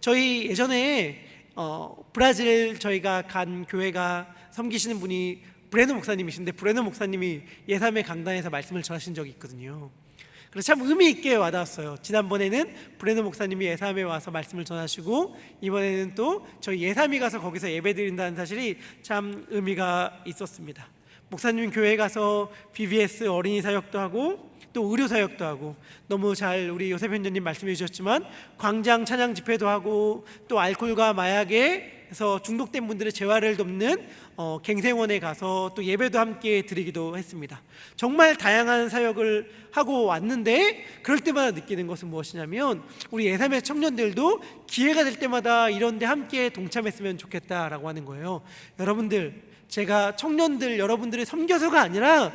저희 예전에 브라질 저희가 간 교회가 섬기시는 분이 브레노 목사님이신데, 브레노 목사님이 예삼의 강단에서 말씀을 전하신 적이 있거든요. 그래서 참 의미 있게 와닿았어요. 지난번에는 브레노 목사님이 예삼에 와서 말씀을 전하시고, 이번에는 또 저희 예삼이 가서 거기서 예배드린다는 사실이 참 의미가 있었습니다. 목사님 교회에 가서 BBS 어린이 사역도 하고 또 의료 사역도 하고, 너무 잘 우리 요셉 현전님 말씀해 주셨지만 광장 찬양 집회도 하고, 또 알코올과 마약에서 중독된 분들의 재활을 돕는 갱생원에 가서 또 예배도 함께 드리기도 했습니다. 정말 다양한 사역을 하고 왔는데, 그럴 때마다 느끼는 것은 무엇이냐면, 우리 예삼의 청년들도 기회가 될 때마다 이런 데 함께 동참했으면 좋겠다라고 하는 거예요. 여러분들, 제가 청년들 여러분들을 섬겨서가 아니라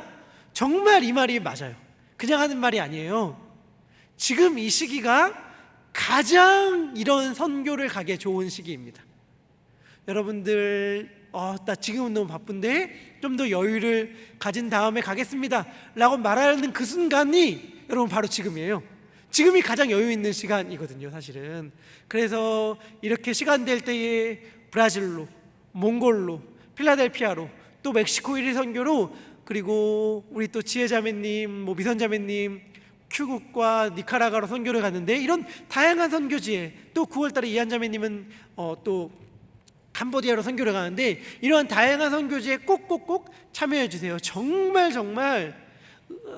정말 이 말이 맞아요. 그냥 하는 말이 아니에요. 지금 이 시기가 가장 이런 선교를 가기에 좋은 시기입니다. 여러분들, 나 지금은 너무 바쁜데 좀 더 여유를 가진 다음에 가겠습니다 라고 말하는 그 순간이 여러분 바로 지금이에요. 지금이 가장 여유 있는 시간이거든요, 사실은. 그래서 이렇게 시간 될 때에 브라질로, 몽골로, 필라델피아로, 또 멕시코 1일 선교로, 그리고 우리 또 지혜자매님, 미선자매님 큐국과 니카라과로 선교를 갔는데, 이런 다양한 선교지에, 또 9월달에 이한자매님은 또 캄보디아로 선교를 가는데, 이러한 다양한 선교지에 꼭꼭꼭 참여해 주세요. 정말 정말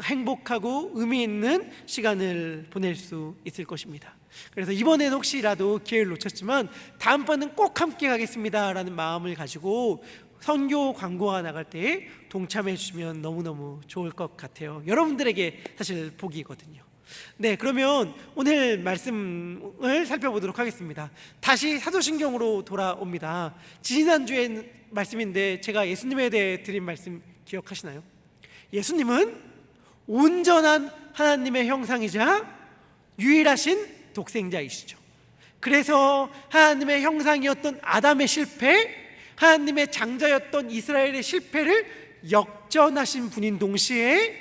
행복하고 의미 있는 시간을 보낼 수 있을 것입니다. 그래서 이번에는 혹시라도 기회를 놓쳤지만 다음번은 꼭 함께 가겠습니다 라는 마음을 가지고 선교 광고가 나갈 때 동참해 주시면 너무너무 좋을 것 같아요. 여러분들에게 사실 복이거든요. 네, 그러면 오늘 말씀을 살펴보도록 하겠습니다. 다시 사도신경으로 돌아옵니다. 지난주에 말씀인데, 제가 예수님에 대해 드린 말씀 기억하시나요? 예수님은 온전한 하나님의 형상이자 유일하신 독생자이시죠. 그래서 하나님의 형상이었던 아담의 실패, 하나님의 장자였던 이스라엘의 실패를 역전하신 분인 동시에,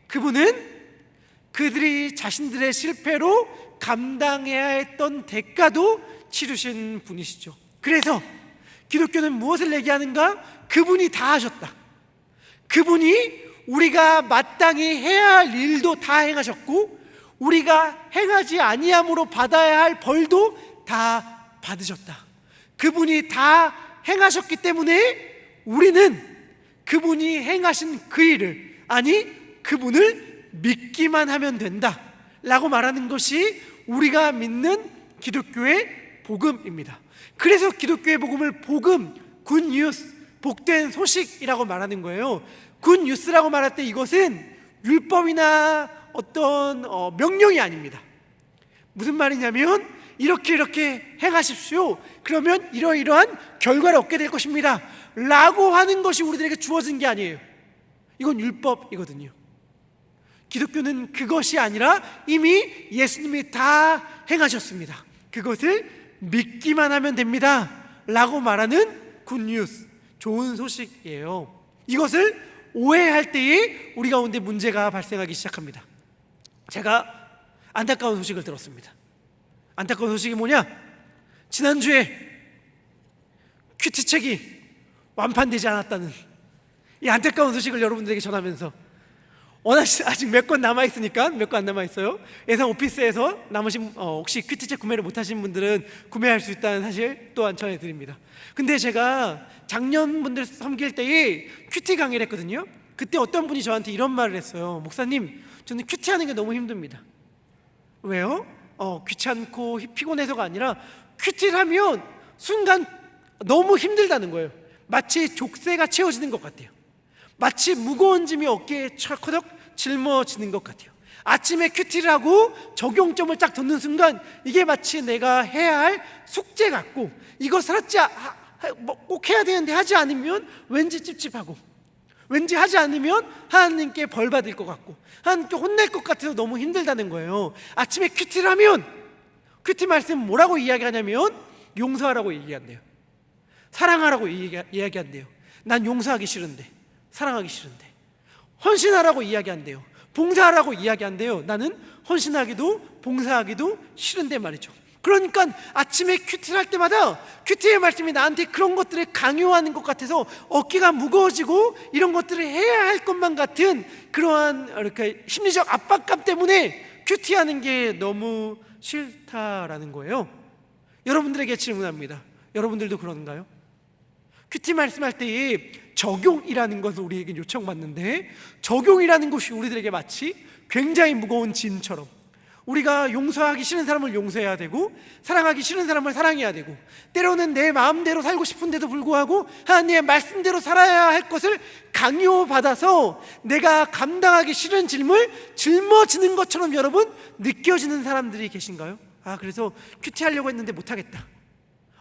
그분은 그들이 자신들의 실패로 감당해야 했던 대가도 치르신 분이시죠. 그래서 기독교는 무엇을 얘기하는가? 그분이 다 하셨다. 그분이 우리가 마땅히 해야 할 일도 다 행하셨고, 우리가 행하지 아니함으로 받아야 할 벌도 다 받으셨다. 그분이 다 행하셨기 때문에 우리는 그분이 행하신 그 일을, 아니 그분을 믿기만 하면 된다 라고 말하는 것이 우리가 믿는 기독교의 복음입니다. 그래서 기독교의 복음을 복음, 굿뉴스, 복된 소식이라고 말하는 거예요. 굿뉴스라고 말할 때 이것은 율법이나 어떤 명령이 아닙니다. 무슨 말이냐면, 이렇게 행하십시오, 그러면 이러이러한 결과를 얻게 될 것입니다 라고 하는 것이 우리들에게 주어진 게 아니에요. 이건 율법이거든요. 기독교는 그것이 아니라 이미 예수님이 다 행하셨습니다. 그것을 믿기만 하면 됩니다 라고 말하는 굿뉴스, 좋은 소식이에요. 이것을 오해할 때에 우리 가운데 문제가 발생하기 시작합니다. 제가 안타까운 소식을 들었습니다. 안타까운 소식이 뭐냐? 지난주에 큐티책이 완판되지 않았다는 이 안타까운 소식을 여러분들에게 전하면서, 아직 몇 권 남아있으니까, 몇 권 안 남아있어요. 예상 오피스에서 남으신 혹시 큐티책 구매를 못하신 분들은 구매할 수 있다는 사실 또한 전해드립니다. 근데 제가 작년 분들 섬길 때에 큐티 강의를 했거든요. 그때 어떤 분이 저한테 이런 말을 했어요. 목사님, 저는 큐티하는 게 너무 힘듭니다. 왜요? 귀찮고 피곤해서가 아니라, 큐티를 하면 순간 너무 힘들다는 거예요. 마치 족쇄가 채워지는 것 같아요. 마치 무거운 짐이 어깨에 철커덕 짊어지는 것 같아요. 아침에 큐티를 하고 적용점을 딱 뒀는 순간 이게 마치 내가 해야 할 숙제 같고, 이것을 꼭 해야 되는데 하지 않으면 왠지 찝찝하고, 왠지 하지 않으면 하나님께 벌 받을 것 같고, 하나님께 혼낼 것 같아서 너무 힘들다는 거예요. 아침에 큐티를 하면, 큐티 말씀 뭐라고 이야기하냐면 용서하라고 얘기한대요. 사랑하라고 이야기한대요. 난 용서하기 싫은데, 사랑하기 싫은데. 헌신하라고 이야기한대요. 봉사하라고 이야기한대요. 나는 헌신하기도 봉사하기도 싫은데 말이죠. 그러니까 아침에 큐티를 할 때마다 큐티의 말씀이 나한테 그런 것들을 강요하는 것 같아서 어깨가 무거워지고 이런 것들을 해야 할 것만 같은 그러한 이렇게 심리적 압박감 때문에 큐티하는 게 너무 싫다라는 거예요. 여러분들에게 질문합니다. 여러분들도 그런가요? 큐티 말씀할 때에 적용이라는 것을 우리에게 요청받는데, 적용이라는 것이 우리들에게 마치 굉장히 무거운 짐처럼, 우리가 용서하기 싫은 사람을 용서해야 되고 사랑하기 싫은 사람을 사랑해야 되고, 때로는 내 마음대로 살고 싶은데도 불구하고 하나님의 말씀대로 살아야 할 것을 강요받아서 내가 감당하기 싫은 짐을 짊어지는 것처럼 여러분 느껴지는 사람들이 계신가요? 그래서 큐티하려고 했는데 못하겠다,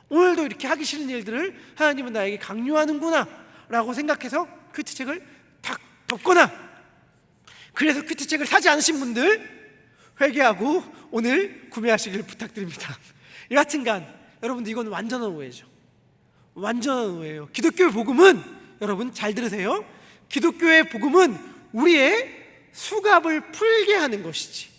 오늘도 이렇게 하기 싫은 일들을 하나님은 나에게 강요하는구나 라고 생각해서 큐티책을 탁 덮거나, 그래서 큐티책을 사지 않으신 분들 회개하고 오늘 구매하시길 부탁드립니다. 여하튼간 여러분들, 이건 완전한 오해죠. 완전한 오해예요. 기독교의 복음은, 여러분 잘 들으세요, 기독교의 복음은 우리의 수갑을 풀게 하는 것이지,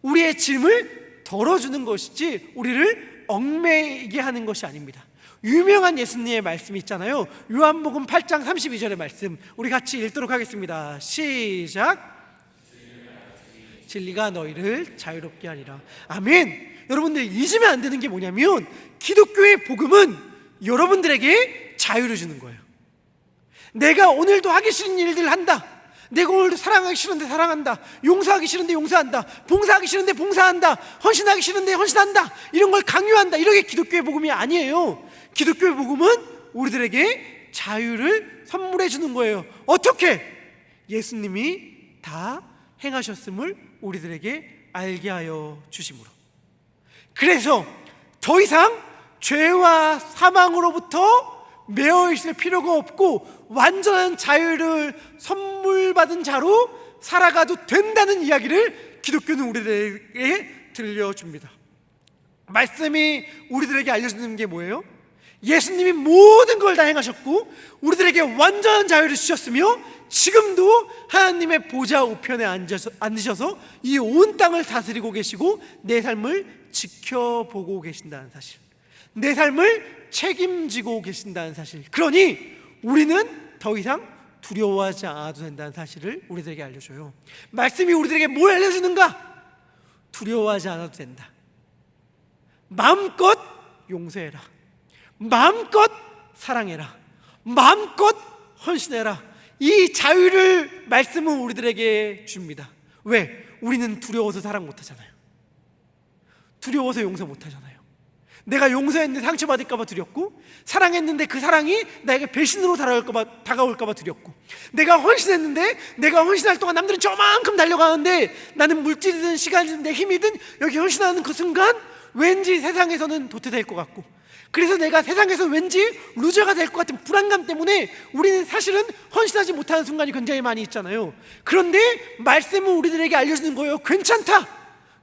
우리의 짐을 덜어주는 것이지 우리를 얽매이게 하는 것이 아닙니다. 유명한 예수님의 말씀이 있잖아요. 요한복음 8장 32절의 말씀, 우리 같이 읽도록 하겠습니다. 시작. 진리가 너희를 자유롭게 하리라. 아멘. 여러분들, 잊으면 안 되는 게 뭐냐면, 기독교의 복음은 여러분들에게 자유를 주는 거예요. 내가 오늘도 하기 싫은 일들을 한다, 내가 오늘도 사랑하기 싫은데 사랑한다, 용서하기 싫은데 용서한다, 봉사하기 싫은데 봉사한다, 헌신하기 싫은데 헌신한다, 이런 걸 강요한다, 이런 게 기독교의 복음이 아니에요. 기독교의 복음은 우리들에게 자유를 선물해 주는 거예요. 어떻게? 예수님이 다 행하셨음을 우리들에게 알게 하여 주심으로. 그래서 더 이상 죄와 사망으로부터 매어 있을 필요가 없고 완전한 자유를 선물 받은 자로 살아가도 된다는 이야기를 기독교는 우리들에게 들려줍니다. 말씀이 우리들에게 알려주는 게 뭐예요? 예수님이 모든 걸 다 행하셨고 우리들에게 완전한 자유를 주셨으며 지금도 하나님의 보좌 우편에 앉으셔서 이 온 땅을 다스리고 계시고 내 삶을 지켜보고 계신다는 사실, 내 삶을 책임지고 계신다는 사실, 그러니 우리는 더 이상 두려워하지 않아도 된다는 사실을 우리들에게 알려줘요. 말씀이 우리들에게 뭘 알려주는가? 두려워하지 않아도 된다. 마음껏 용서해라, 마음껏 사랑해라, 마음껏 헌신해라. 이 자유를 말씀은 우리들에게 줍니다. 왜? 우리는 두려워서 사랑 못하잖아요. 두려워서 용서 못하잖아요. 내가 용서했는데 상처받을까 봐 두렵고, 사랑했는데 그 사랑이 나에게 배신으로 다가올까 봐 두렵고, 내가 헌신했는데 내가 헌신할 동안 남들은 저만큼 달려가는데 나는 물질이든 시간이든 내 힘이든 여기 헌신하는 그 순간 왠지 세상에서는 도태될 것 같고, 그래서 내가 세상에서 왠지 루저가 될 것 같은 불안감 때문에 우리는 사실은 헌신하지 못하는 순간이 굉장히 많이 있잖아요. 그런데 말씀은 우리들에게 알려주는 거예요. 괜찮다,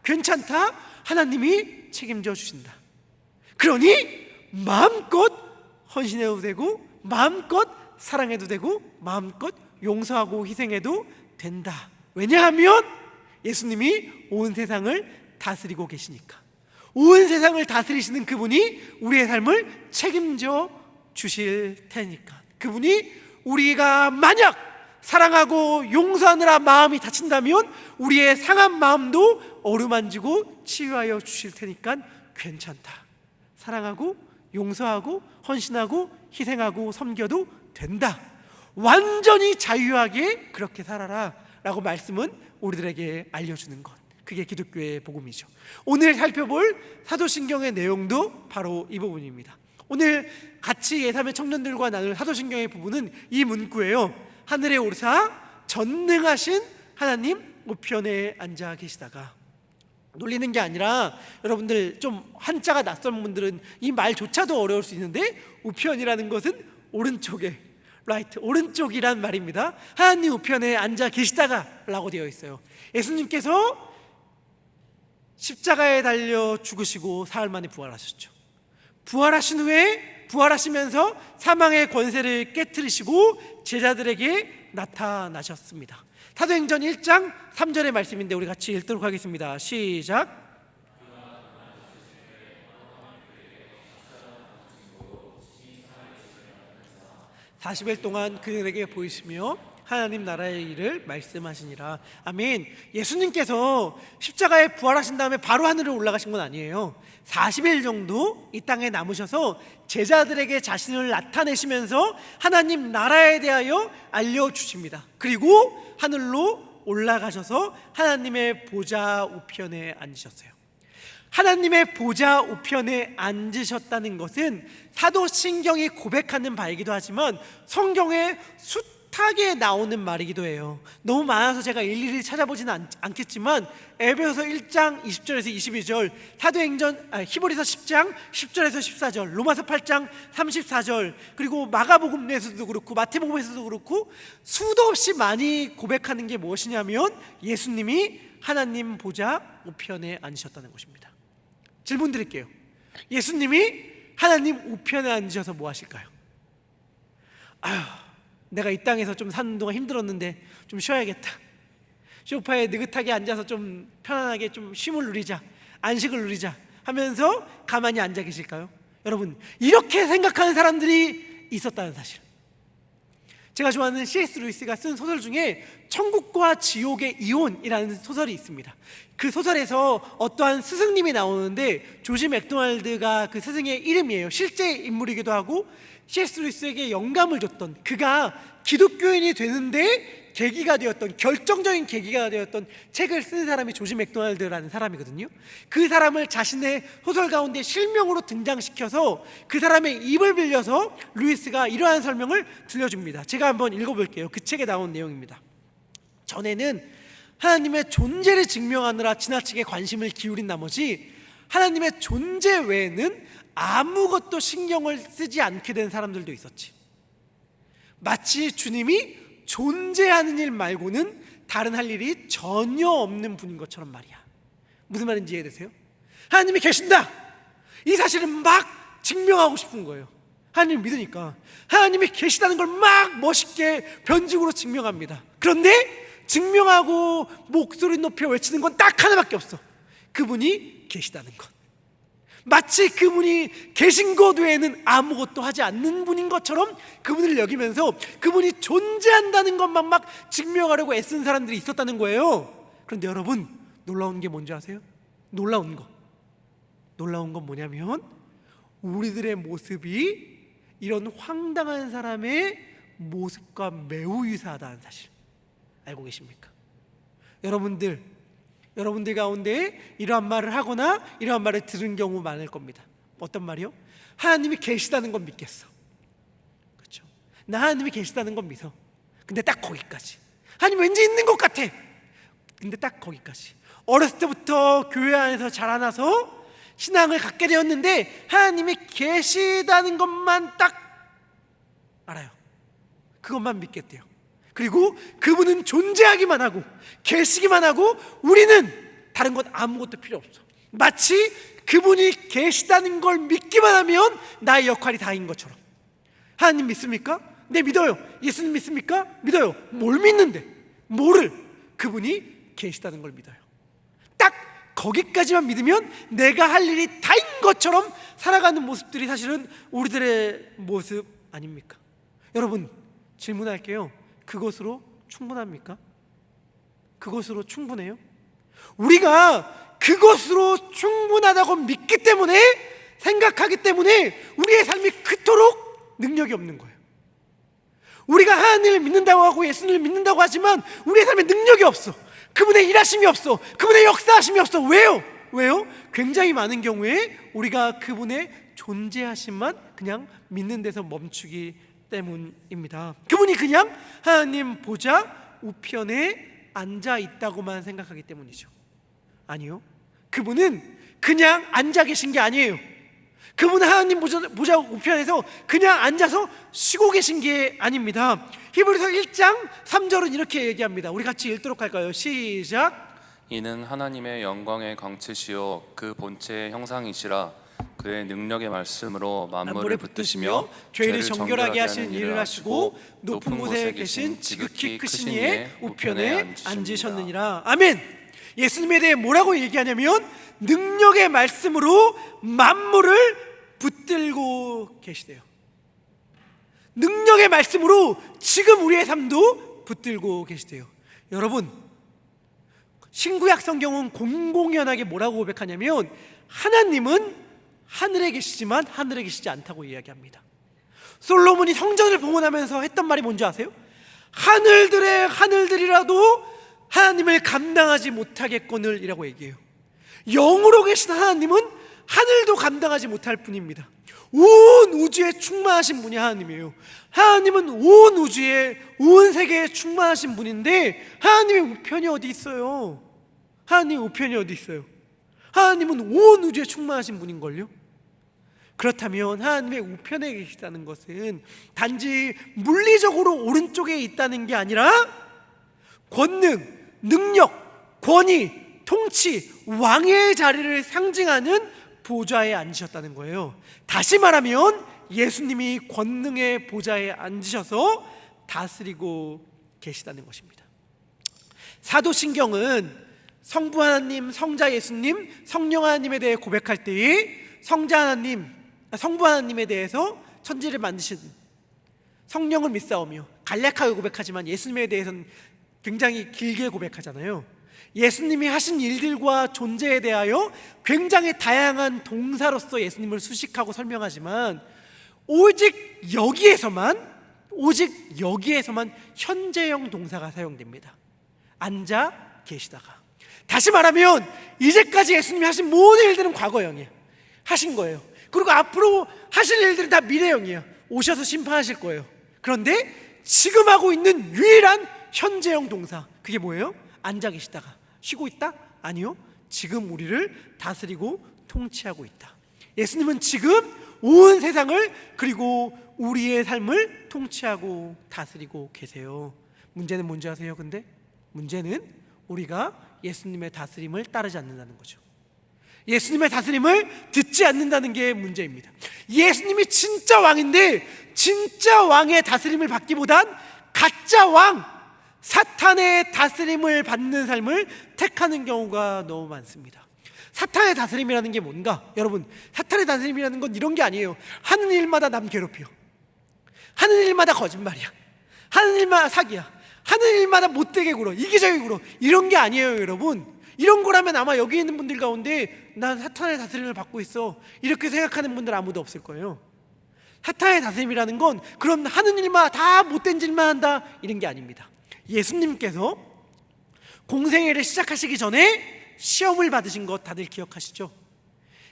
괜찮다, 하나님이 책임져 주신다. 그러니 마음껏 헌신해도 되고, 마음껏 사랑해도 되고, 마음껏 용서하고 희생해도 된다. 왜냐하면 예수님이 온 세상을 다스리고 계시니까. 온 세상을 다스리시는 그분이 우리의 삶을 책임져 주실 테니까. 그분이 우리가 만약 사랑하고 용서하느라 마음이 다친다면 우리의 상한 마음도 어루만지고 치유하여 주실 테니까 괜찮다. 사랑하고 용서하고 헌신하고 희생하고 섬겨도 된다. 완전히 자유하게 그렇게 살아라 라고 말씀은 우리들에게 알려주는 것, 그게 기독교의 복음이죠. 오늘 살펴볼 사도신경의 내용도 바로 이 부분입니다. 오늘 같이 예삼의 청년들과 나눌 사도신경의 부분은 이 문구예요. 하늘에 오르사 전능하신 하나님 우편에 앉아 계시다가. 놀리는 게 아니라, 여러분들 좀 한자가 낯선 분들은 이 말조차도 어려울 수 있는데, 우편이라는 것은 오른쪽에, right, 오른쪽이란 말입니다. 하나님 우편에 앉아 계시다가 라고 되어 있어요. 예수님께서 십자가에 달려 죽으시고 사흘 만에 부활하셨죠. 부활하신 후에, 부활하시면서 사망의 권세를 깨트리시고 제자들에게 나타나셨습니다. 사도행전 1장 3절의 말씀인데 우리 같이 읽도록 하겠습니다. 시작. (40일) 동안 그들에게 보이시며 하나님 나라의 일을 말씀하시니라. 아멘. 예수님께서 십자가에 부활하신 다음에 바로 하늘을 올라가신 건 아니에요. 40일 정도 이 땅에 남으셔서 제자들에게 자신을 나타내시면서 하나님 나라에 대하여 알려주십니다. 그리고 하늘로 올라가셔서 하나님의 보좌 우편에 앉으셨어요. 하나님의 보좌 우편에 앉으셨다는 것은 사도신경이 고백하는 바이기도 하지만 성경에 숱하게 나오는 말이기도 해요. 너무 많아서 제가 일일이 찾아보지는 않겠지만 에베소서 1장 20절에서 22절, 히브리서 10장 10절에서 14절, 로마서 8장 34절, 그리고 마가복음에서도 그렇고 마태복음에서도 그렇고 수도 없이 많이 고백하는 게 무엇이냐면 예수님이 하나님 보좌 우편에 앉으셨다는 것입니다. 질문 드릴게요. 예수님이 하나님 우편에 앉으셔서 뭐 하실까요? 내가 이 땅에서 좀 사는 동안 힘들었는데 좀 쉬어야겠다. 소파에 느긋하게 앉아서 좀 편안하게 좀 쉼을 누리자, 안식을 누리자 하면서 가만히 앉아 계실까요? 여러분, 이렇게 생각하는 사람들이 있었다는 사실. 제가 좋아하는 C.S. 루이스가 쓴 소설 중에 천국과 지옥의 이혼이라는 소설이 있습니다. 그 소설에서 어떠한 스승님이 나오는데 조지 맥도날드가 그 스승의 이름이에요. 실제 인물이기도 하고 C.S. 루이스에게 영감을 줬던, 그가 기독교인이 되는데 계기가 되었던, 결정적인 계기가 되었던 책을 쓴 사람이 조지 맥도날드라는 사람이거든요. 그 사람을 자신의 소설 가운데 실명으로 등장시켜서 그 사람의 입을 빌려서 루이스가 이러한 설명을 들려줍니다. 제가 한번 읽어볼게요. 그 책에 나온 내용입니다. 전에는 하나님의 존재를 증명하느라 지나치게 관심을 기울인 나머지 하나님의 존재 외에는 아무것도 신경을 쓰지 않게 된 사람들도 있었지. 마치 주님이 존재하는 일 말고는 다른 할 일이 전혀 없는 분인 것처럼 말이야. 무슨 말인지 이해되세요? 하나님이 계신다, 이 사실을 막 증명하고 싶은 거예요. 하나님을 믿으니까 하나님이 계시다는 걸 막 멋있게 변증으로 증명합니다. 그런데 증명하고 목소리 높여 외치는 건 딱 하나밖에 없어. 그분이 계시다는 것. 마치 그분이 계신 것 외에는 아무것도 하지 않는 분인 것처럼 그분을 여기면서 그분이 존재한다는 것만 막 증명하려고 애쓴 사람들이 있었다는 거예요. 그런데 여러분, 놀라운 게 뭔지 아세요? 놀라운 건 뭐냐면 우리들의 모습이 이런 황당한 사람의 모습과 매우 유사하다는 사실 알고 계십니까? 여러분들 가운데 이러한 말을 하거나 이러한 말을 들은 경우 많을 겁니다. 어떤 말이요? 하나님이 계시다는 건 믿겠어. 그렇죠? 나 하나님이 계시다는 건 믿어. 근데 딱 거기까지. 하나님 왠지 있는 것 같아. 근데 딱 거기까지. 어렸을 때부터 교회 안에서 자라나서 신앙을 갖게 되었는데 하나님이 계시다는 것만 딱 알아요. 그것만 믿겠대요. 그리고 그분은 존재하기만 하고 계시기만 하고 우리는 다른 것 아무것도 필요 없어. 마치 그분이 계시다는 걸 믿기만 하면 나의 역할이 다인 것처럼. 하나님 믿습니까? 네, 믿어요. 예수님 믿습니까? 믿어요. 뭘 믿는데? 뭐를? 그분이 계시다는 걸 믿어요. 딱 거기까지만 믿으면 내가 할 일이 다인 것처럼 살아가는 모습들이 사실은 우리들의 모습 아닙니까? 여러분, 질문할게요. 그것으로 충분합니까? 그것으로 충분해요? 우리가 그것으로 충분하다고 믿기 때문에, 생각하기 때문에 우리의 삶이 그토록 능력이 없는 거예요. 우리가 하나님을 믿는다고 하고 예수님을 믿는다고 하지만 우리의 삶에 능력이 없어. 그분의 일하심이 없어. 그분의 역사하심이 없어. 왜요? 굉장히 많은 경우에 우리가 그분의 존재하심만 그냥 믿는 데서 멈추기 때문입니다. 그분이 그냥 하나님 보좌 우편에 앉아 있다고만 생각하기 때문이죠. 아니요, 그분은 그냥 앉아 계신 게 아니에요. 그분은 하나님 보좌 우편에서 그냥 앉아서 쉬고 계신 게 아닙니다. 히브리서 1장 3절은 이렇게 얘기합니다. 우리 같이 읽도록 할까요? 시작. 이는 하나님의 영광의 광채시요 그 본체의 형상이시라. 그의 능력의 말씀으로 만물을 붙드시며 죄를 정결하게 하신 일을 하시고 높은 곳에 계신 지극히 크신 이의 우편에 앉으셨느니라. 아멘. 예수님에 대해 뭐라고 얘기하냐면 능력의 말씀으로 만물을 붙들고 계시대요. 능력의 말씀으로 지금 우리의 삶도 붙들고 계시대요. 여러분, 신구약 성경은 공공연하게 뭐라고 고백하냐면 하나님은 하늘에 계시지만 하늘에 계시지 않다고 이야기합니다. 솔로몬이 성전을 봉헌하면서 했던 말이 뭔지 아세요? 하늘들의 하늘들이라도 하나님을 감당하지 못하겠거늘 이라고 얘기해요. 영으로 계신 하나님은 하늘도 감당하지 못할 뿐입니다. 온 우주에 충만하신 분이 하나님이에요. 하나님은 온 우주에, 온 세계에 충만하신 분인데 하나님의 우편이 어디 있어요? 하나님의 우편이 어디 있어요? 하나님은 온 우주에 충만하신 분인걸요? 그렇다면 하나님의 우편에 계시다는 것은 단지 물리적으로 오른쪽에 있다는 게 아니라 권능, 능력, 권위, 통치, 왕의 자리를 상징하는 보좌에 앉으셨다는 거예요. 다시 말하면 예수님이 권능의 보좌에 앉으셔서 다스리고 계시다는 것입니다. 사도신경은 성부 하나님, 성자 예수님, 성령 하나님에 대해 고백할 때에 성부 하나님에 대해서 천지를 만드신 성령을 믿사오며 간략하게 고백하지만 예수님에 대해서는 굉장히 길게 고백하잖아요. 예수님이 하신 일들과 존재에 대하여 굉장히 다양한 동사로서 예수님을 수식하고 설명하지만 오직 여기에서만 현재형 동사가 사용됩니다. 앉아 계시다가. 다시 말하면 이제까지 예수님이 하신 모든 일들은 과거형이에요. 하신 거예요. 그리고 앞으로 하실 일들은 다 미래형이에요. 오셔서 심판하실 거예요. 그런데 지금 하고 있는 유일한 현재형 동사, 그게 뭐예요? 앉아 계시다가. 쉬고 있다? 아니요. 지금 우리를 다스리고 통치하고 있다. 예수님은 지금 온 세상을 그리고 우리의 삶을 통치하고 다스리고 계세요. 문제는 뭔지 아세요? 근데 문제는 우리가 예수님의 다스림을 따르지 않는다는 거죠. 예수님의 다스림을 듣지 않는다는 게 문제입니다. 예수님이 진짜 왕인데 진짜 왕의 다스림을 받기보단 가짜 왕, 사탄의 다스림을 받는 삶을 택하는 경우가 너무 많습니다. 사탄의 다스림이라는 게 뭔가? 여러분, 사탄의 다스림이라는 건 이런 게 아니에요. 하는 일마다 남 괴롭혀, 하는 일마다 거짓말이야, 하는 일마다 사기야, 하는 일마다 못되게 굴어, 이기적이 굴어, 이런 게 아니에요. 여러분, 이런 거라면 아마 여기 있는 분들 가운데 난 사탄의 다스림을 받고 있어 이렇게 생각하는 분들 아무도 없을 거예요. 사탄의 다스림이라는 건 그럼 하는 일마다 다 못된 일만 한다 이런 게 아닙니다. 예수님께서 공생애를 시작하시기 전에 시험을 받으신 것 다들 기억하시죠?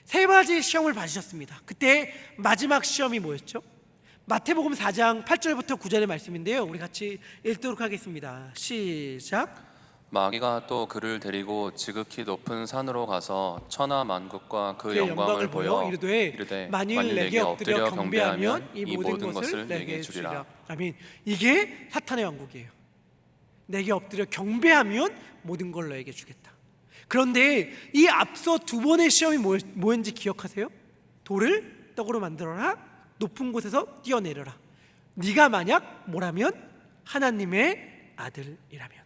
3가지 시험을 받으셨습니다. 그때 마지막 시험이 뭐였죠? 마태복음 4장 8절부터 9절의 말씀인데요, 우리 같이 읽도록 하겠습니다. 시작. 마귀가 또 그를 데리고 지극히 높은 산으로 가서 천하 만국과 그 영광을 보여 이르되 만일 내게 엎드려 경배하면 이 모든 것을 내게 주리라. 아멘. 이게 사탄의 왕국이에요. 내게 엎드려 경배하면 모든 걸 너에게 주겠다. 그런데 이 앞서 2번의 시험이 뭐였는지 기억하세요? 돌을 떡으로 만들어라, 높은 곳에서 뛰어내려라. 네가 만약 뭐라면 하나님의 아들이라면.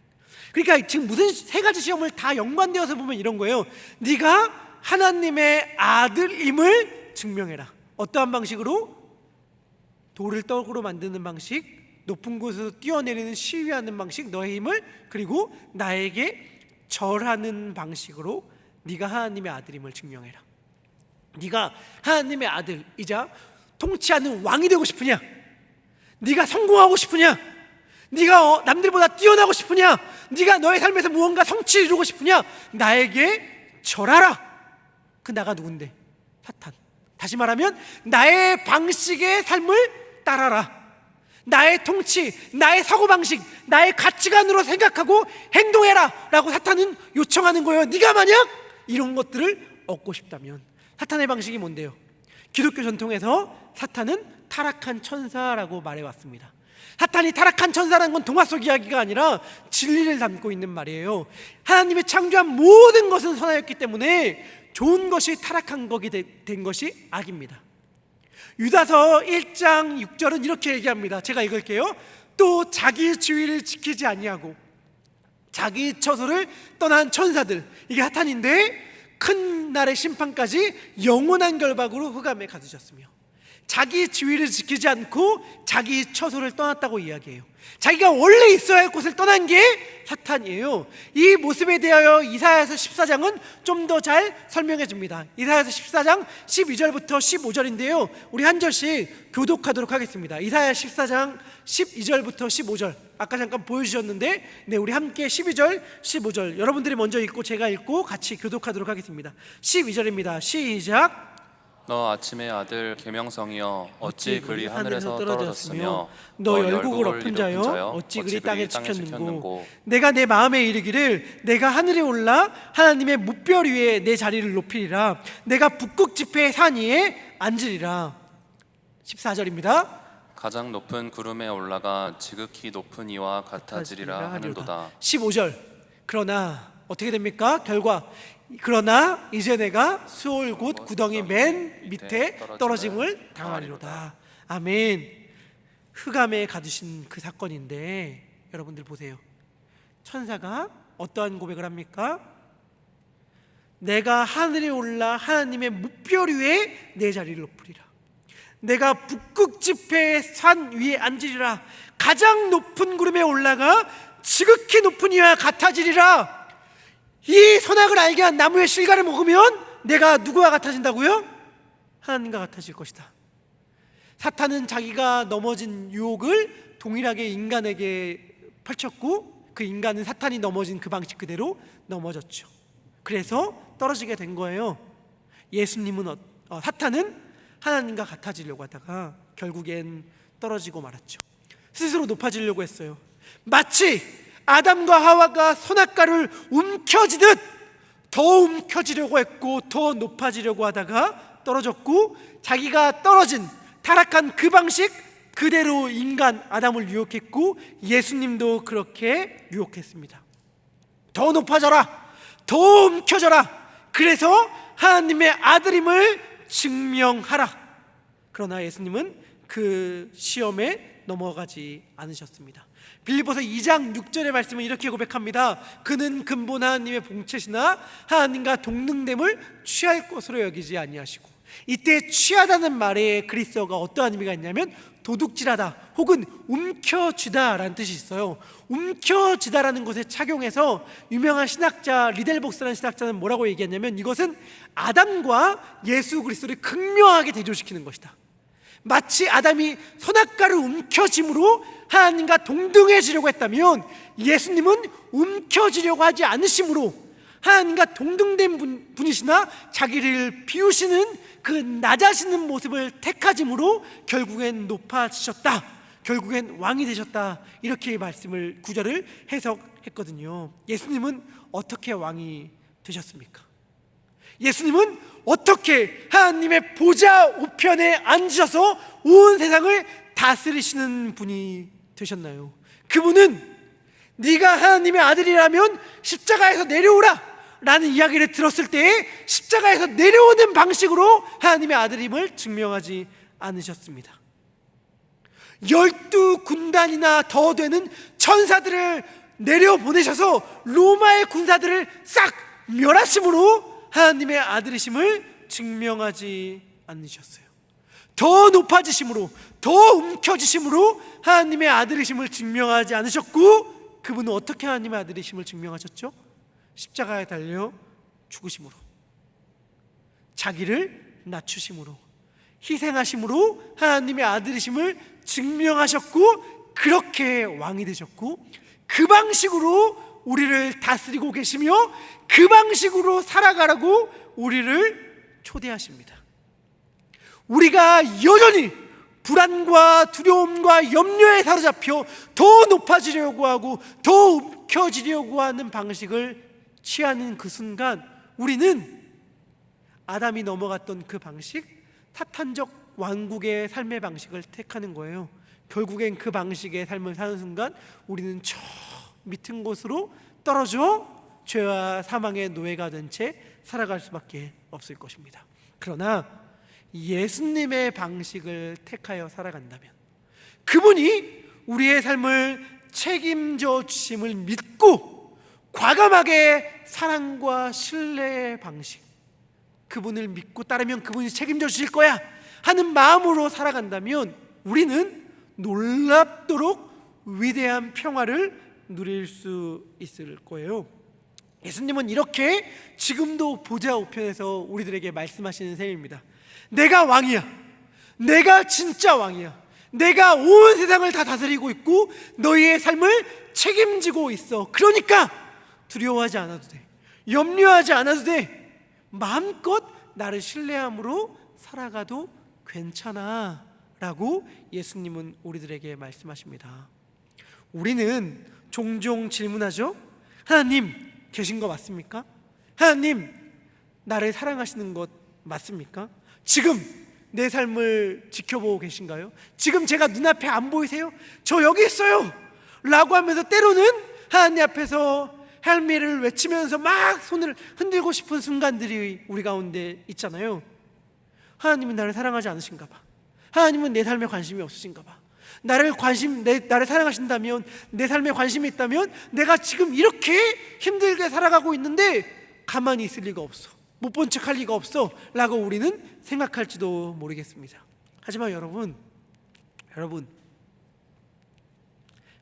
그러니까 지금 무슨 3가지 시험을 다 연관되어서 보면 이런 거예요. 네가 하나님의 아들임을 증명해라. 어떠한 방식으로? 돌을 떡으로 만드는 방식, 높은 곳에서 뛰어내리는 시위하는 방식, 너의 힘을, 그리고 나에게 절하는 방식으로 네가 하나님의 아들임을 증명해라. 네가 하나님의 아들이자 통치하는 왕이 되고 싶으냐? 네가 성공하고 싶으냐? 네가 남들보다 뛰어나고 싶으냐? 네가 너의 삶에서 무언가 성취를 이루고 싶으냐? 나에게 절하라. 그 나가 누군데? 사탄. 다시 말하면 나의 방식의 삶을 따라라. 나의 통치, 나의 사고방식, 나의 가치관으로 생각하고 행동해라 라고 사탄은 요청하는 거예요. 네가 만약 이런 것들을 얻고 싶다면. 사탄의 방식이 뭔데요? 기독교 전통에서 사탄은 타락한 천사라고 말해왔습니다. 사탄이 타락한 천사라는 건 동화 속 이야기가 아니라 진리를 담고 있는 말이에요. 하나님의 창조한 모든 것은 선하였기 때문에 좋은 것이 타락한 것이 된 것이 악입니다. 유다서 1장 6절은 이렇게 얘기합니다. 제가 읽을게요. 또 자기 주의를 지키지 아니하고 자기 처소를 떠난 천사들, 이게 사탄인데 큰 날의 심판까지 영원한 결박으로 흑암에 가두셨으며 자기 지위를 지키지 않고 자기 처소를 떠났다고 이야기해요. 자기가 원래 있어야 할 곳을 떠난 게 사탄이에요. 이 모습에 대하여 이사야서 14장은 좀 더 잘 설명해 줍니다. 이사야서 14장 12절부터 15절인데요 우리 한 절씩 교독하도록 하겠습니다. 이사야 14장 12절부터 15절 아까 잠깐 보여주셨는데 우리 함께 12절 15절 여러분들이 먼저 읽고 제가 읽고 같이 교독하도록 하겠습니다. 12절입니다 시작. 너 아침의 아들 계명성이여 어찌 그리 하늘에서 떨어졌으며 너 열국을 엎은 자여 어찌 그리 땅에 지켰는고 내가 내 마음에 이르기를 내가 하늘에 올라 하나님의 무별 위에 내 자리를 높이리라 내가 북극 지폐의 산 위에 앉으리라. 14절입니다. 가장 높은 구름에 올라가 지극히 높은 이와 같아지리라 하는도다. 15절 그러나 어떻게 됩니까? 결과 그러나 이제 내가 수올 곧 구덩이 맨 밑에 떨어짐을 당하리로다. 아멘. 흑암에 가두신 그 사건인데 여러분들 보세요. 천사가 어떠한 고백을 합니까? 내가 하늘에 올라 하나님의 무별 위에 내 자리를 높으리라. 내가 북극 지폐의 산 위에 앉으리라. 가장 높은 구름에 올라가 지극히 높은 이와 같아지리라. 이 선악을 알게 한 나무의 실과를 먹으면 내가 누구와 같아진다고요? 하나님과 같아질 것이다. 사탄은 자기가 넘어진 유혹을 동일하게 인간에게 펼쳤고 그 인간은 사탄이 넘어진 그 방식 그대로 넘어졌죠. 그래서 떨어지게 된 거예요. 예수님은 사탄은 하나님과 같아지려고 하다가 결국엔 떨어지고 말았죠. 스스로 높아지려고 했어요. 마치 아담과 하와가 선악과를 움켜쥐듯 더 움켜쥐려고 했고 더 높아지려고 하다가 떨어졌고 자기가 떨어진 타락한 그 방식 그대로 인간 아담을 유혹했고 예수님도 그렇게 유혹했습니다. 더 높아져라, 더 움켜져라. 그래서 하나님의 아들임을 증명하라. 그러나 예수님은 그 시험에 넘어가지 않으셨습니다. 빌립보서 2장 6절의 말씀은 이렇게 고백합니다. 그는 근본 하나님의 본체시나 하나님과 동등됨을 취할 것으로 여기지 아니하시고. 이때 취하다는 말의 그리스어가 어떠한 의미가 있냐면 도둑질하다 혹은 움켜쥐다 라는 뜻이 있어요. 움켜쥐다라는 것에 착용해서 유명한 신학자 리델복스라는 신학자는 뭐라고 얘기했냐면 이것은 아담과 예수 그리스도를 극명하게 대조시키는 것이다. 마치 아담이 선악과를 움켜짐으로 하나님과 동등해지려고 했다면 예수님은 움켜지려고 하지 않으심으로 하나님과 동등된 분이시나 자기를 비우시는 그 낮아지는 모습을 택하심으로 결국엔 높아지셨다, 결국엔 왕이 되셨다, 이렇게 말씀을 구절을 해석했거든요. 예수님은 어떻게 왕이 되셨습니까? 예수님은 어떻게 하나님의 보좌 우편에 앉으셔서 온 세상을 다스리시는 분이 되셨나요? 그분은 네가 하나님의 아들이라면 십자가에서 내려오라 라는 이야기를 들었을 때 십자가에서 내려오는 방식으로 하나님의 아들임을 증명하지 않으셨습니다. 12군단이나 더 되는 천사들을 내려보내셔서 로마의 군사들을 싹 멸하심으로 하나님의 아들이심을 증명하지 않으셨어요. 더 높아지심으로, 더 움켜지심으로 하나님의 아들이심을 증명하지 않으셨고 그분은 어떻게 하나님의 아들이심을 증명하셨죠? 십자가에 달려 죽으심으로, 자기를 낮추심으로, 희생하심으로 하나님의 아들이심을 증명하셨고 그렇게 왕이 되셨고 그 방식으로 우리를 다스리고 계시며 그 방식으로 살아가라고 우리를 초대하십니다. 우리가 여전히 불안과 두려움과 염려에 사로잡혀 더 높아지려고 하고 더 움켜지려고 하는 방식을 취하는 그 순간 우리는 아담이 넘어갔던 그 방식, 타탄적 왕국의 삶의 방식을 택하는 거예요. 결국엔 그 방식의 삶을 사는 순간 우리는 저 밑은 곳으로 떨어져 죄와 사망의 노예가 된 채 살아갈 수밖에 없을 것입니다. 그러나 예수님의 방식을 택하여 살아간다면 그분이 우리의 삶을 책임져 주심을 믿고 과감하게 사랑과 신뢰의 방식, 그분을 믿고 따르면 그분이 책임져 주실 거야 하는 마음으로 살아간다면 우리는 놀랍도록 위대한 평화를 누릴 수 있을 거예요. 예수님은 이렇게 지금도 보좌 우편에서 우리들에게 말씀하시는 셈입니다. 내가 왕이야. 내가 진짜 왕이야. 내가 온 세상을 다 다스리고 있고 너희의 삶을 책임지고 있어. 그러니까 두려워하지 않아도 돼. 염려하지 않아도 돼. 마음껏 나를 신뢰함으로 살아가도 괜찮아 라고 예수님은 우리들에게 말씀하십니다. 우리는 종종 질문하죠. 하나님 계신 거 맞습니까? 하나님 나를 사랑하시는 것 맞습니까? 지금 내 삶을 지켜보고 계신가요? 지금 제가 눈앞에 안 보이세요? 저 여기 있어요 라고 하면서 때로는 하나님 앞에서 헬미를 외치면서 막 손을 흔들고 싶은 순간들이 우리 가운데 있잖아요. 하나님은 나를 사랑하지 않으신가 봐. 하나님은 내 삶에 관심이 없으신가 봐. 나를 사랑하신다면, 내 삶에 관심이 있다면 내가 지금 이렇게 힘들게 살아가고 있는데 가만히 있을 리가 없어, 못 본 척 할 리가 없어 라고 우리는 생각할지도 모르겠습니다. 하지만 여러분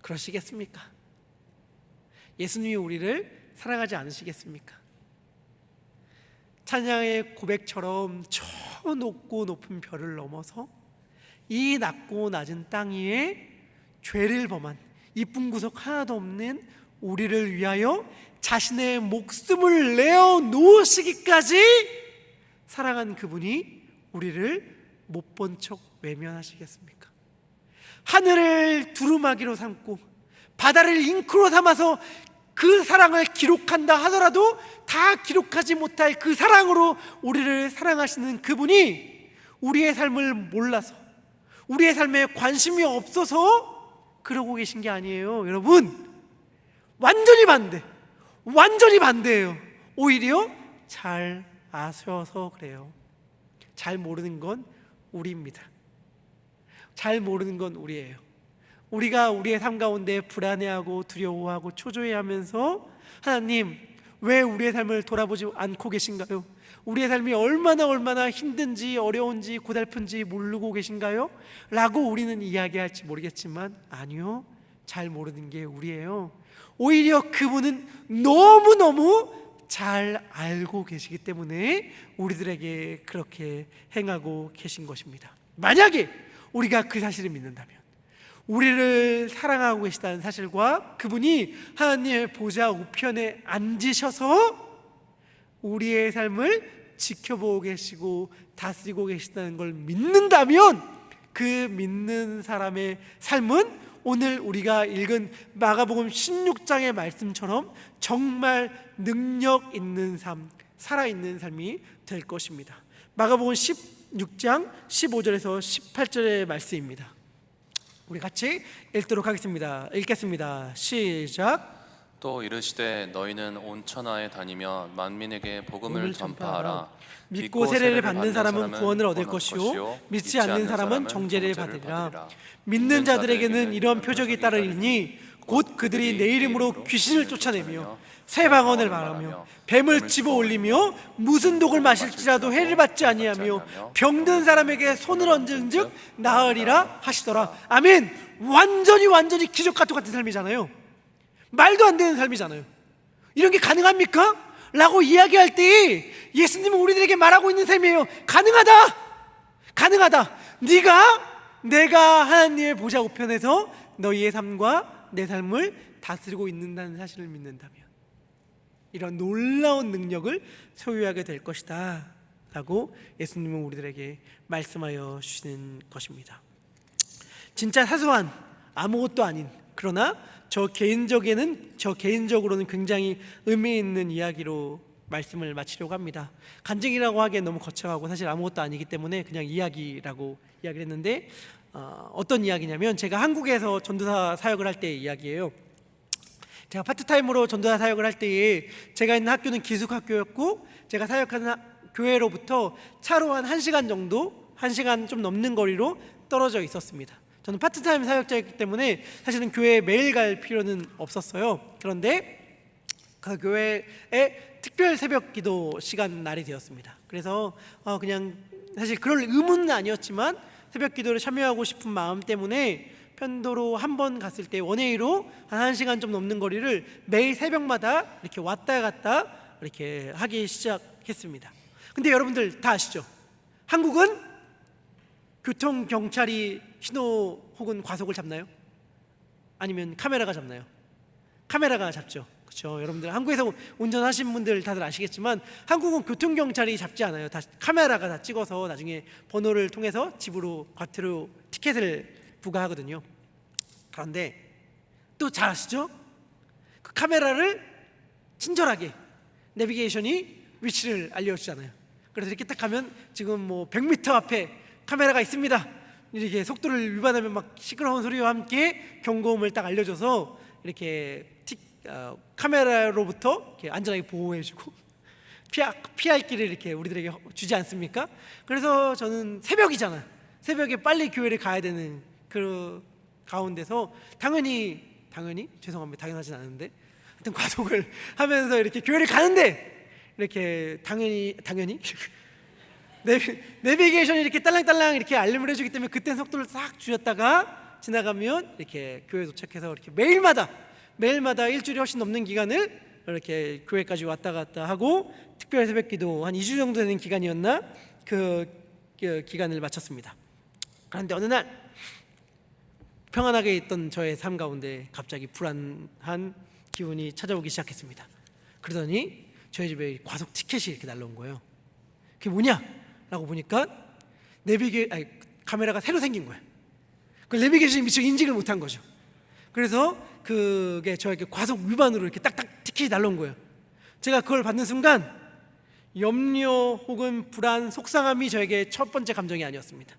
그러시겠습니까? 예수님이 우리를 사랑하지 않으시겠습니까? 찬양의 고백처럼 저 높고 높은 별을 넘어서 이 낮고 낮은 땅 위에 죄를 범한 이쁜 구석 하나도 없는 우리를 위하여 자신의 목숨을 내어 놓으시기까지 사랑한 그분이 우리를 못 본 척 외면하시겠습니까? 하늘을 두루마기로 삼고 바다를 잉크로 삼아서 그 사랑을 기록한다 하더라도 다 기록하지 못할 그 사랑으로 우리를 사랑하시는 그분이 우리의 삶을 몰라서, 우리의 삶에 관심이 없어서 그러고 계신 게 아니에요. 여러분, 완전히 반대예요. 오히려 잘 아셔서 그래요. 잘 모르는 건 우리입니다. 잘 모르는 건 우리예요. 우리가 우리의 삶 가운데 불안해하고 두려워하고 초조해하면서 하나님 왜 우리의 삶을 돌아보지 않고 계신가요? 우리의 삶이 얼마나 힘든지 어려운지 고달픈지 모르고 계신가요? 라고 우리는 이야기할지 모르겠지만 아니요, 잘 모르는 게 우리예요. 오히려 그분은 너무너무 잘 알고 계시기 때문에 우리들에게 그렇게 행하고 계신 것입니다. 만약에 우리가 그 사실을 믿는다면, 우리를 사랑하고 계시다는 사실과 그분이 하나님의 보좌 우편에 앉으셔서 우리의 삶을 지켜보고 계시고 다스리고 계시다는 걸 믿는다면 그 믿는 사람의 삶은 오늘 우리가 읽은 마가복음 16장의 말씀처럼 정말 능력 있는 삶, 살아있는 삶이 될 것입니다. 마가복음 16장 15절에서 18절의 말씀입니다. 우리 같이 읽도록 하겠습니다. 읽겠습니다. 시작. 또 이르시되 너희는 온 천하에 다니며 만민에게 복음을 전파하라. 믿고 세례를 받는 사람은 구원을 얻을 것이요 믿지 않는 사람은 정죄를 받으리라. 믿는 자들에게는 이런 표적이 따르리니 곧 그들이 내 이름으로 귀신을 쫓아내며 새 방언을 말하며 뱀을 집어 올리며 무슨 독을 마실지라도 해를 받지 아니하며 병든 사람에게 손을 얹은즉 나으리라 하시더라. 아멘. 완전히 기적과 똑같은 삶이잖아요. 말도 안 되는 삶이잖아요. 이런 게 가능합니까? 라고 이야기할 때 예수님은 우리들에게 말하고 있는 셈이에요. 가능하다. 내가 하나님의 보좌 우편에서 너희의 삶과 내 삶을 다스리고 있는다는 사실을 믿는다면 이런 놀라운 능력을 소유하게 될 것이다 라고 예수님은 우리들에게 말씀하여 주시는 것입니다. 진짜 사소한 아무것도 아닌, 그러나 저 개인적으로는 굉장히 의미 있는 이야기로 말씀을 마치려고 합니다. 간증이라고 하기엔 너무 거창하고 사실 아무것도 아니기 때문에 그냥 이야기라고 이야기를 했는데 어떤 이야기냐면 제가 한국에서 전도사 사역을 할 때의 이야기예요. 제가 파트타임으로 전도사 사역을 할 때에 제가 있는 학교는 기숙학교였고 제가 사역하는 교회로부터 차로 한 1시간 정도, 1시간 좀 넘는 거리로 떨어져 있었습니다. 저는 파트타임 사역자였기 때문에 사실은 교회에 매일 갈 필요는 없었어요. 그런데 그 교회의 특별 새벽 기도 시간 날이 되었습니다. 그래서 그냥 사실 그럴 의무는 아니었지만 새벽 기도를 참여하고 싶은 마음 때문에 편도로 한 번 갔을 때 원웨이로 한 1시간 좀 넘는 거리를 매일 새벽마다 이렇게 왔다 갔다 이렇게 하기 시작했습니다. 근데 여러분들 다 아시죠? 한국은 교통경찰이 신호 혹은 과속을 잡나요? 아니면 카메라가 잡나요? 카메라가 잡죠. 그렇죠. 여러분들 한국에서 운전하신 분들 다들 아시겠지만 한국은 교통경찰이 잡지 않아요. 다 카메라가 다 찍어서 나중에 번호를 통해서 집으로 과태료 티켓을 부과하거든요. 그런데 또 잘 아시죠? 그 카메라를 친절하게 내비게이션이 위치를 알려주잖아요. 그래서 이렇게 딱 가면 지금 뭐 100m 앞에 카메라가 있습니다. 이렇게 속도를 위반하면 막 시끄러운 소리와 함께 경고음을 딱 알려줘서 이렇게 카메라로부터 이렇게 안전하게 보호해주고 피할 길을 이렇게 우리들에게 주지 않습니까? 그래서 저는 새벽에 빨리 교회를 가야 되는 그 가운데서 당연히 죄송합니다. 당연하진 않은데 하여튼 과속을 하면서 이렇게 교회를 가는데 이렇게 당연히 내비게이션이 이렇게 딸랑딸랑 이렇게 알림을 해주기 때문에 그땐 속도를 싹 줄였다가 지나가면 이렇게 교회 도착해서 이렇게 매일마다 일주일이 훨씬 넘는 기간을 이렇게 교회까지 왔다 갔다 하고 특별 새벽기도 한 2주 정도 되는 기간이었나 그 기간을 마쳤습니다. 그런데 어느 날 평안하게 있던 저의 삶 가운데 갑자기 불안한 기운이 찾아오기 시작했습니다. 그러더니 저희 집에 과속 티켓이 이렇게 날라온 거예요. 그게 뭐냐? 라고 보니까 카메라가 새로 생긴 거예요. 그 내비게이션이 미처 인식을 못한 거죠. 그래서 그게 저에게 과속 위반으로 이렇게 딱딱 티켓이 날라온 거예요. 제가 그걸 받는 순간 염려 혹은 불안, 속상함이 저에게 첫 번째 감정이 아니었습니다.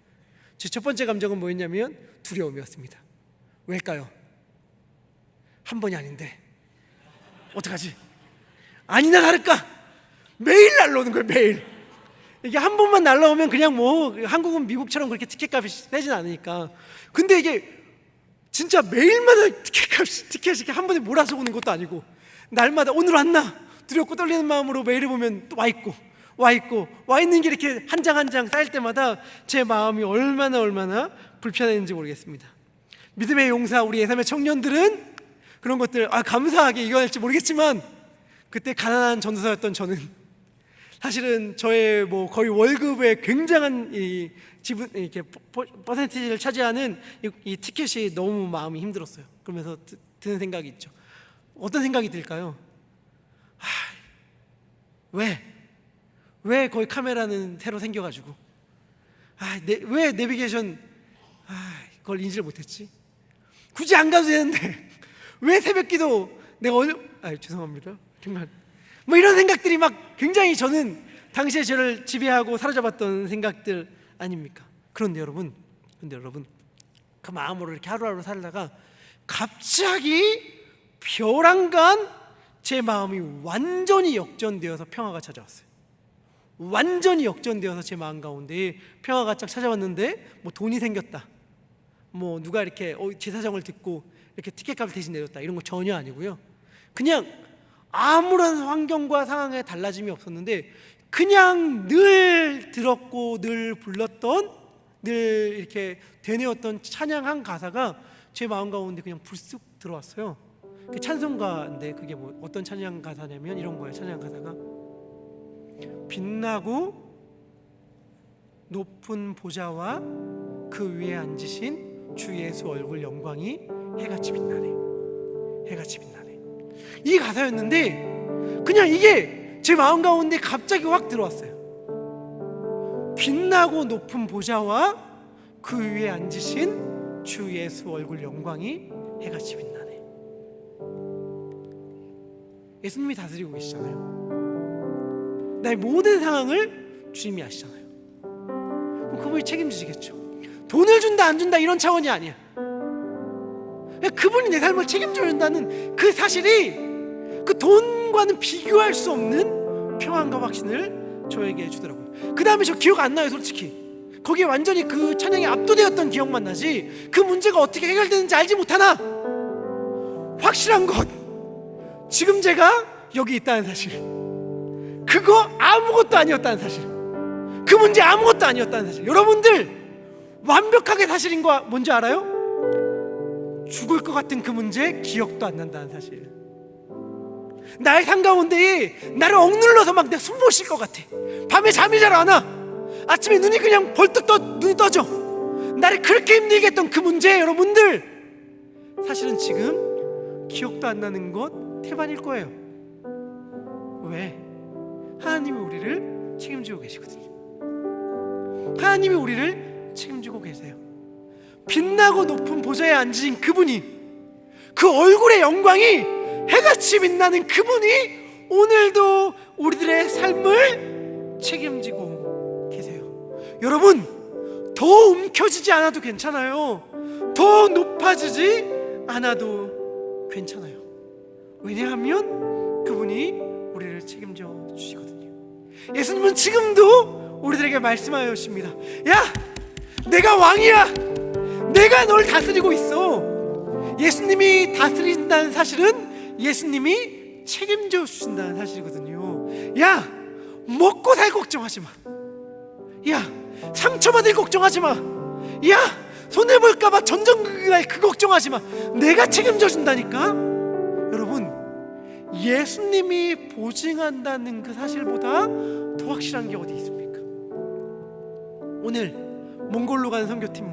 제 첫 번째 감정은 뭐였냐면 두려움이었습니다. 왜일까요? 한 번이 아닌데 어떡하지? 아니나 다를까 매일 날라오는 거예요. 매일. 이게 한 번만 날라오면 그냥 뭐 한국은 미국처럼 그렇게 티켓값이 세진 않으니까. 근데 이게 진짜 매일마다 티켓이 이렇게 한 번에 몰아서 오는 것도 아니고 날마다 오늘 왔나 두렵고 떨리는 마음으로 메일을 보면 또 와 있는 게 이렇게 한 장 한 장 쌓일 때마다 제 마음이 얼마나 불편했는지 모르겠습니다. 믿음의 용사 우리 예삼의 청년들은 그런 것들 감사하게 이겨낼지 모르겠지만 그때 가난한 전도사였던 저는 사실은 저의 뭐 거의 월급의 굉장한 이 지분 이렇게 퍼센티지를 차지하는 이 티켓이 너무 마음이 힘들었어요. 그러면서 드는 생각이 있죠. 어떤 생각이 들까요? 왜 거기 카메라는 새로 생겨가지고 왜 내비게이션 그걸 인지를 못했지? 굳이 안 가도 되는데 왜 새벽기도 내가 죄송합니다. 정말 뭐 이런 생각들이 막 굉장히 저는 당시에 저를 지배하고 사로잡았던 생각들 아닙니까? 그런데 여러분 그 마음으로 이렇게 하루하루 살다가 갑자기 벼랑간 제 마음이 완전히 역전되어서 평화가 찾아왔어요. 완전히 역전되어서 제 마음 가운데 평화가 쫙 찾아왔는데 뭐 돈이 생겼다, 뭐 누가 이렇게 제 사정을 듣고 이렇게 티켓값을 대신 내줬다 이런 거 전혀 아니고요. 그냥 아무런 환경과 상황에 달라짐이 없었는데 그냥 늘 들었고 늘 불렀던 늘 이렇게 되뇌었던 찬양 한 가사가 제 마음 가운데 그냥 불쑥 들어왔어요. 그 찬송가인데 그게 뭐 어떤 찬양 가사냐면 이런 거예요. 찬양 가사가 빛나고 높은 보좌와 그 위에 앉으신 주 예수 얼굴 영광이 해같이 빛나네. 이 가사였는데 그냥 이게 제 마음 가운데 갑자기 확 들어왔어요. 빛나고 높은 보좌와 그 위에 앉으신 주 예수 얼굴 영광이 해같이 빛나네. 예수님이 다스리고 계시잖아요. 나의 모든 상황을 주님이 아시잖아요. 그럼 그분이 책임지시겠죠. 돈을 준다 안 준다 이런 차원이 아니야. 그분이 내 삶을 책임져 준다는 그 사실이 그 돈과는 비교할 수 없는 평안과 확신을 저에게 주더라고요. 그 다음에 저 기억 안 나요. 솔직히 거기에 완전히 그 찬양에 압도되었던 기억만 나지 그 문제가 어떻게 해결되는지 알지 못하나 확실한 것, 지금 제가 여기 있다는 사실, 그거 아무것도 아니었다는 사실, 그 문제 아무것도 아니었다는 사실. 여러분들 완벽하게 사실인 거 뭔지 알아요? 죽을 것 같은 그 문제 기억도 안 난다는 사실. 나의 삶 가운데 나를 억눌러서 막 내가 숨 못 쉴 것 같아. 밤에 잠이 잘 안 와. 아침에 눈이 그냥 벌떡 눈이 떠져. 나를 그렇게 힘들게 했던 그 문제, 여러분들 사실은 지금 기억도 안 나는 것 태반일 거예요. 왜? 하나님이 우리를 책임지고 계시거든요. 하나님이 우리를 책임지고 계세요. 빛나고 높은 보좌에 앉으신 그분이, 그 얼굴의 영광이 해같이 빛나는 그분이 오늘도 우리들의 삶을 책임지고 계세요. 여러분, 더 움켜쥐지 않아도 괜찮아요. 더 높아지지 않아도 괜찮아요. 왜냐하면 그분이 우리를 책임져 주시거든요. 예수님은 지금도 우리들에게 말씀하여 주십니다. 야, 내가 왕이야. 내가 널 다스리고 있어. 예수님이 다스린다는 사실은 예수님이 책임져 주신다는 사실이거든요. 야, 먹고 살 걱정하지 마. 야, 상처받을 걱정하지 마. 야, 손해볼까봐 전전긍긍할 그 걱정하지 마. 내가 책임져 준다니까. 여러분, 예수님이 보증한다는 그 사실보다 더 확실한 게 어디 있습니까? 오늘 몽골로 가는 선교팀,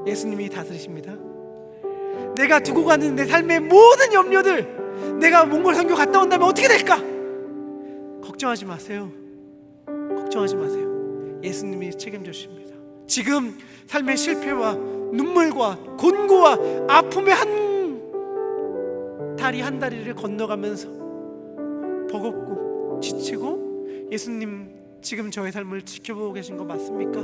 예수님이 다스리십니다. 내가 두고 가는 내 삶의 모든 염려들, 내가 몽골 선교 갔다 온다면 어떻게 될까? 걱정하지 마세요. 걱정하지 마세요. 예수님이 책임져 주십니다. 지금 삶의 실패와 눈물과 곤고와 아픔의 한 다리 한 다리를 건너가면서 버겁고 지치고, 예수님 지금 저의 삶을 지켜보고 계신 거 맞습니까?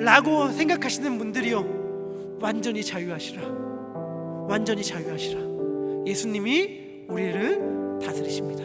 라고 생각하시는 분들이요, 완전히 자유하시라. 완전히 자유하시라. 예수님이 우리를 다스리십니다.